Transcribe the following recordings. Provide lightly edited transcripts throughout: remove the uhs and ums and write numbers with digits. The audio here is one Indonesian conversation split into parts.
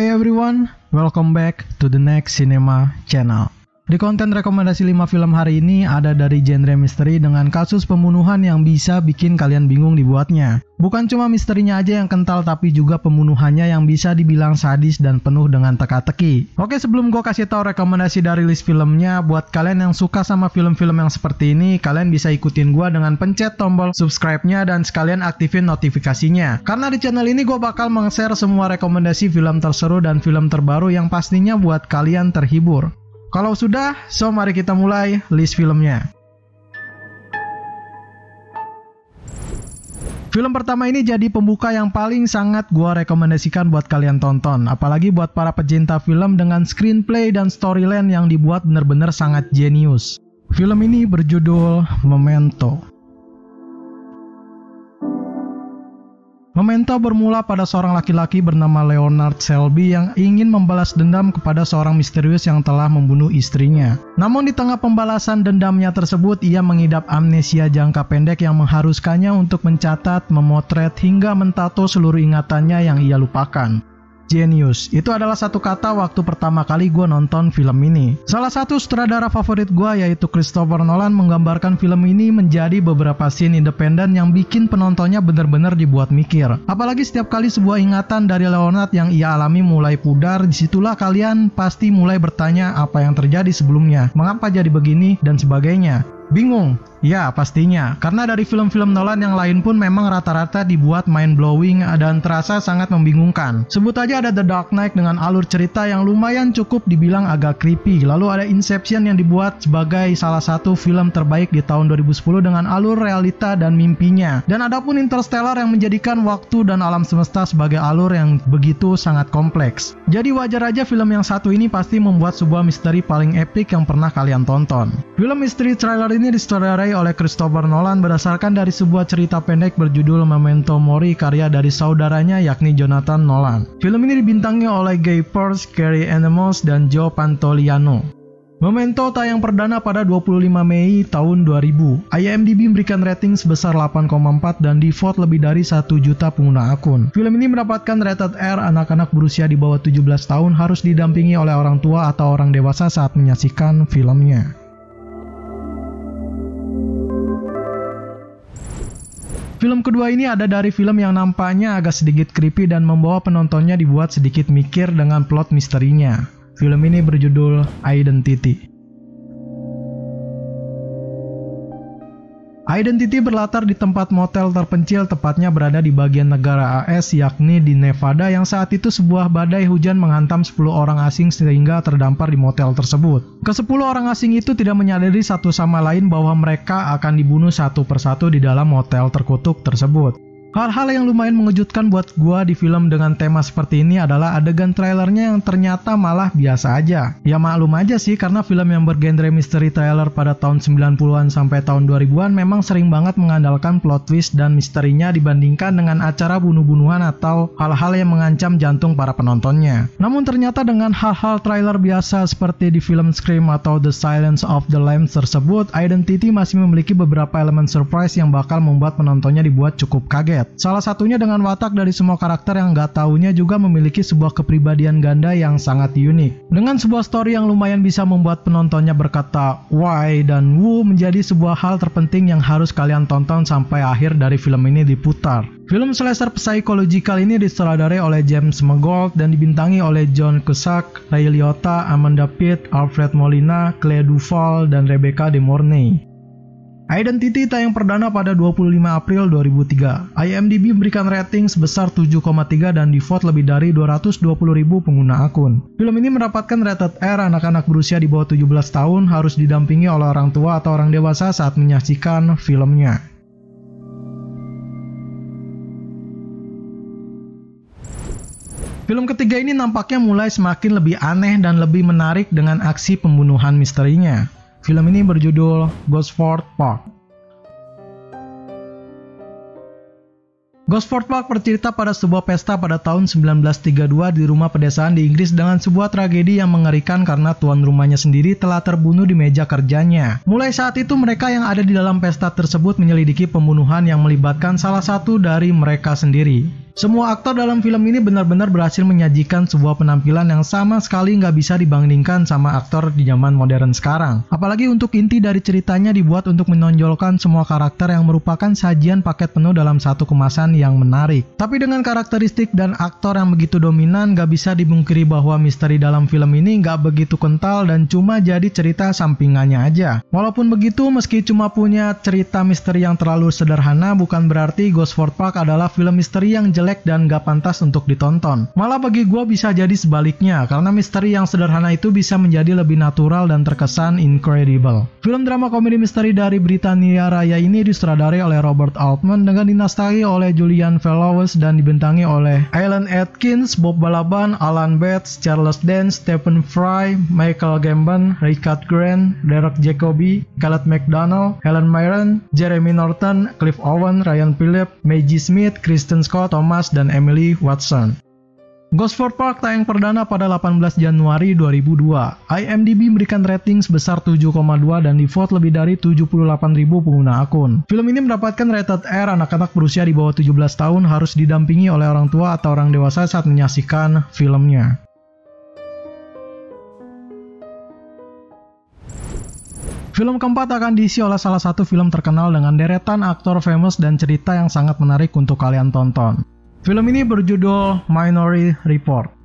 Hey everyone, welcome back to the Next Cinema channel. Di konten rekomendasi 5 film hari ini ada dari genre misteri dengan kasus pembunuhan yang bisa bikin kalian bingung dibuatnya. Bukan cuma misterinya aja yang kental, tapi juga pembunuhannya yang bisa dibilang sadis dan penuh dengan teka-teki. Oke, sebelum gue kasih tahu rekomendasi dari list filmnya, buat kalian yang suka sama film-film yang seperti ini, kalian bisa ikutin gue dengan pencet tombol subscribe-nya dan sekalian aktifin notifikasinya. Karena di channel ini gue bakal meng-share semua rekomendasi film terseru dan film terbaru yang pastinya buat kalian terhibur. Kalau sudah, so mari kita mulai list filmnya. Film pertama ini jadi pembuka yang paling sangat gua rekomendasikan buat kalian tonton. Apalagi buat para pecinta film dengan screenplay dan storyline yang dibuat bener-bener sangat jenius. Film ini berjudul Memento. Memento bermula pada seorang laki-laki bernama Leonard Selby yang ingin membalas dendam kepada seorang misterius yang telah membunuh istrinya. Namun di tengah pembalasan dendamnya tersebut, ia mengidap amnesia jangka pendek yang mengharuskannya untuk mencatat, memotret, hingga mentato seluruh ingatannya yang ia lupakan. Genius, itu adalah satu kata waktu pertama kali gue nonton film ini. Salah satu sutradara favorit gue yaitu Christopher Nolan menggambarkan film ini menjadi beberapa scene independen yang bikin penontonnya benar-benar dibuat mikir. Apalagi setiap kali sebuah ingatan dari Leonard yang ia alami mulai pudar, disitulah kalian pasti mulai bertanya apa yang terjadi sebelumnya, mengapa jadi begini, dan sebagainya. Bingung? Ya, pastinya. Karena dari film-film Nolan yang lain pun memang rata-rata dibuat mind-blowing dan terasa sangat membingungkan. Sebut aja ada The Dark Knight dengan alur cerita yang lumayan cukup dibilang agak creepy. Lalu ada Inception yang dibuat sebagai salah satu film terbaik di tahun 2010 dengan alur realita dan mimpinya. Dan ada pun Interstellar yang menjadikan waktu dan alam semesta sebagai alur yang begitu sangat kompleks. Jadi wajar aja film yang satu ini pasti membuat sebuah misteri paling epik yang pernah kalian tonton. Film misteri thriller ini disutradarai oleh Christopher Nolan berdasarkan dari sebuah cerita pendek berjudul Memento Mori karya dari saudaranya yakni Jonathan Nolan. Film ini dibintangi oleh Guy Pearce, Carrie Ann Moss, dan Joe Pantoliano. Memento tayang perdana pada 25 Mei tahun 2000. IMDb memberikan rating sebesar 8,4 dan di-vote lebih dari 1 juta pengguna akun. Film ini mendapatkan rated R, anak-anak berusia di bawah 17 tahun harus didampingi oleh orang tua atau orang dewasa saat menyaksikan filmnya. Film kedua ini ada dari film yang nampaknya agak sedikit creepy dan membawa penontonnya dibuat sedikit mikir dengan plot misterinya. Film ini berjudul Identity. Identity berlatar di tempat motel terpencil, tepatnya berada di bagian negara AS yakni di Nevada yang saat itu sebuah badai hujan menghantam 10 orang asing sehingga terdampar di motel tersebut. Ke-10 orang asing itu tidak menyadari satu sama lain bahwa mereka akan dibunuh satu persatu di dalam motel terkutuk tersebut. Hal-hal yang lumayan mengejutkan buat gua di film dengan tema seperti ini adalah adegan trailernya yang ternyata malah biasa aja. Ya maklum aja sih, karena film yang bergenre misteri trailer pada tahun 90-an sampai tahun 2000-an memang sering banget mengandalkan plot twist dan misterinya dibandingkan dengan acara bunuh-bunuhan atau hal-hal yang mengancam jantung para penontonnya. Namun ternyata dengan hal-hal trailer biasa seperti di film Scream atau The Silence of the Lambs tersebut, Identity masih memiliki beberapa elemen surprise yang bakal membuat penontonnya dibuat cukup kaget. Salah satunya dengan watak dari semua karakter yang gak taunya juga memiliki sebuah kepribadian ganda yang sangat unik. Dengan sebuah story yang lumayan bisa membuat penontonnya berkata why dan woo menjadi sebuah hal terpenting yang harus kalian tonton sampai akhir dari film ini diputar. Film slasher psychological ini disutradarai oleh James Mangold dan dibintangi oleh John Cusack, Ray Liotta, Amanda Peet, Alfred Molina, Clea Duvall, dan Rebecca De Mornay. Identity tayang perdana pada 25 April 2003. IMDb memberikan rating sebesar 7,3 dan di-vote lebih dari 220.000 pengguna akun. Film ini mendapatkan rated R, anak-anak berusia di bawah 17 tahun harus didampingi oleh orang tua atau orang dewasa saat menyaksikan filmnya. Film ketiga ini nampaknya mulai semakin lebih aneh dan lebih menarik dengan aksi pembunuhan misterinya. Film ini berjudul Gosford Park. Gosford Park bercerita pada sebuah pesta pada tahun 1932 di rumah pedesaan di Inggris dengan sebuah tragedi yang mengerikan karena tuan rumahnya sendiri telah terbunuh di meja kerjanya. Mulai saat itu mereka yang ada di dalam pesta tersebut menyelidiki pembunuhan yang melibatkan salah satu dari mereka sendiri. Semua aktor dalam film ini benar-benar berhasil menyajikan sebuah penampilan yang sama sekali nggak bisa dibandingkan sama aktor di zaman modern sekarang. Apalagi untuk inti dari ceritanya dibuat untuk menonjolkan semua karakter yang merupakan sajian paket penuh dalam satu kemasan yang menarik. Tapi dengan karakteristik dan aktor yang begitu dominan, nggak bisa dibungkiri bahwa misteri dalam film ini nggak begitu kental dan cuma jadi cerita sampingannya aja. Walaupun begitu, meski cuma punya cerita misteri yang terlalu sederhana, bukan berarti Gosford Park adalah film misteri yang jelek dan gak pantas untuk ditonton. Malah bagi gue bisa jadi sebaliknya, karena misteri yang sederhana itu bisa menjadi lebih natural dan terkesan incredible. Film drama komedi misteri dari Britania Raya ini disutradarai oleh Robert Altman dengan dinastahi oleh Julian Fellowes dan dibintangi oleh Alan Atkins, Bob Balaban, Alan Bates, Charles Dance, Stephen Fry, Michael Gambon, Richard Grant, Derek Jacobi, Caleb McDonald, Helen Mirren, Jeremy Norton, Cliff Owen, Ryan Phillippe, Maggie Smith, Kristen Scott, Thomas, dan Emily Watson. Gosford Park tayang perdana pada 18 Januari 2002. IMDb memberikan rating sebesar 7,2 dan di-vote lebih dari 78.000 pengguna akun. Film ini mendapatkan rated R. Anak-anak berusia di bawah 17 tahun harus didampingi oleh orang tua atau orang dewasa saat menyaksikan filmnya. Film keempat akan diisi oleh salah satu film terkenal dengan deretan aktor famous dan cerita yang sangat menarik untuk kalian tonton. Film ini berjudul Minority Report.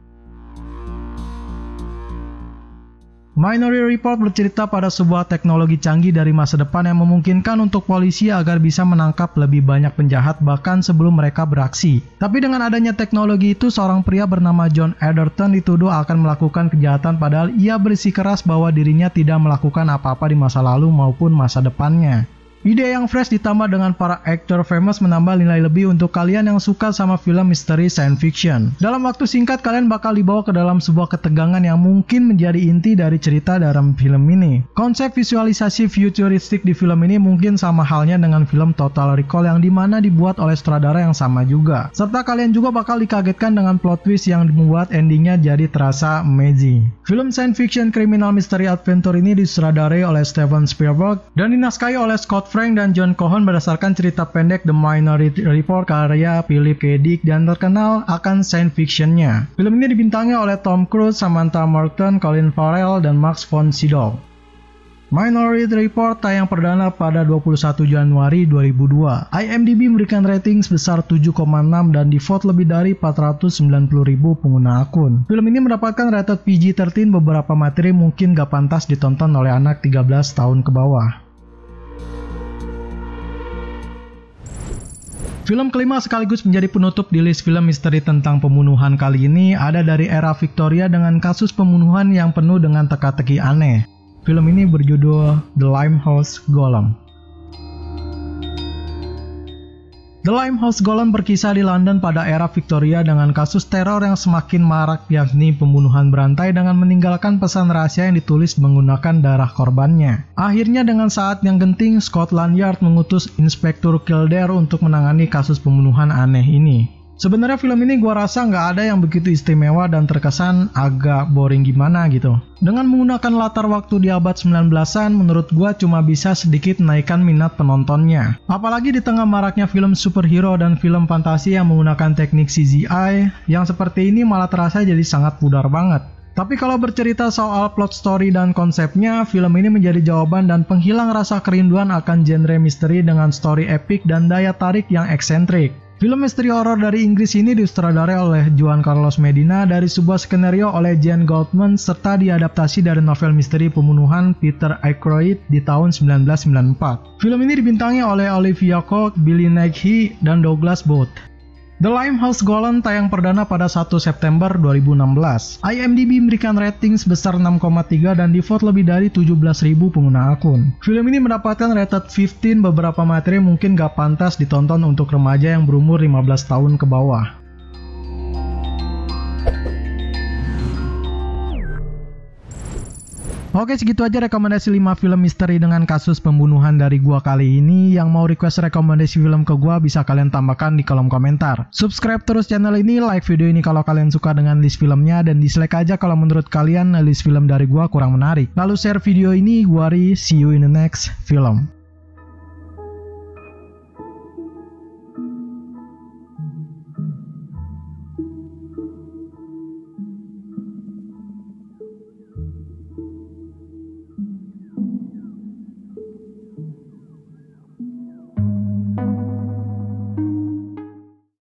Minority Report bercerita pada sebuah teknologi canggih dari masa depan yang memungkinkan untuk polisi agar bisa menangkap lebih banyak penjahat bahkan sebelum mereka beraksi. Tapi dengan adanya teknologi itu, seorang pria bernama John Edgerton dituduh akan melakukan kejahatan padahal ia bersikeras bahwa dirinya tidak melakukan apa-apa di masa lalu maupun masa depannya. Ide yang fresh ditambah dengan para aktor famous menambah nilai lebih untuk kalian yang suka sama film misteri science fiction. Dalam waktu singkat kalian bakal dibawa ke dalam sebuah ketegangan yang mungkin menjadi inti dari cerita dalam film ini. Konsep visualisasi futuristik di film ini mungkin sama halnya dengan film Total Recall yang dimana dibuat oleh sutradara yang sama juga. Serta kalian juga bakal dikagetkan dengan plot twist yang membuat endingnya jadi terasa amazing. Film science fiction criminal mystery adventure ini disutradarai oleh Steven Spielberg dan dinaskahi oleh Scott Frank dan John Cohen berdasarkan cerita pendek The Minority Report karya Philip K. Dick dan terkenal akan science fiction-nya. Film ini dibintangi oleh Tom Cruise, Samantha Morton, Colin Farrell, dan Max von Sydow. Minority Report tayang perdana pada 21 Januari 2002. IMDb memberikan rating sebesar 7,6 dan di-vote lebih dari 490.000 pengguna akun. Film ini mendapatkan rated PG-13, beberapa materi mungkin gak pantas ditonton oleh anak 13 tahun ke bawah. Film kelima sekaligus menjadi penutup di list film misteri tentang pembunuhan kali ini ada dari era Victoria dengan kasus pembunuhan yang penuh dengan teka-teki aneh. Film ini berjudul The Limehouse Golem. The Limehouse Golem berkisah di London pada era Victoria dengan kasus teror yang semakin marak, yakni pembunuhan berantai dengan meninggalkan pesan rahasia yang ditulis menggunakan darah korbannya. Akhirnya dengan saat yang genting, Scotland Yard mengutus Inspektur Kildare untuk menangani kasus pembunuhan aneh ini. Sebenarnya film ini gua rasa nggak ada yang begitu istimewa dan terkesan agak boring gimana gitu. Dengan menggunakan latar waktu di abad 19-an, menurut gua cuma bisa sedikit menaikkan minat penontonnya. Apalagi di tengah maraknya film superhero dan film fantasi yang menggunakan teknik CGI, yang seperti ini malah terasa jadi sangat pudar banget. Tapi kalau bercerita soal plot story dan konsepnya, film ini menjadi jawaban dan penghilang rasa kerinduan akan genre misteri dengan story epic dan daya tarik yang eksentrik. Film misteri horor dari Inggris ini disutradarai oleh Juan Carlos Medina dari sebuah skenario oleh Jane Goldman serta diadaptasi dari novel misteri pembunuhan Peter Aykroyd di tahun 1994. Film ini dibintangi oleh Olivia Cooke, Billy Nighy, dan Douglas Booth. The Limehouse Golem tayang perdana pada 1 September 2016. IMDb memberikan rating sebesar 6,3 dan di-vote lebih dari 17.000 pengguna akun. Film ini mendapatkan rated 15, beberapa materi mungkin gak pantas ditonton untuk remaja yang berumur 15 tahun ke bawah. Oke, segitu aja rekomendasi 5 film misteri dengan kasus pembunuhan dari gua kali ini. Yang mau request rekomendasi film ke gua bisa kalian tambahkan di kolom komentar. Subscribe terus channel ini, like video ini kalau kalian suka dengan list filmnya, dan dislike aja kalau menurut kalian list film dari gua kurang menarik. Lalu share video ini, gua Ri, see you in the next film.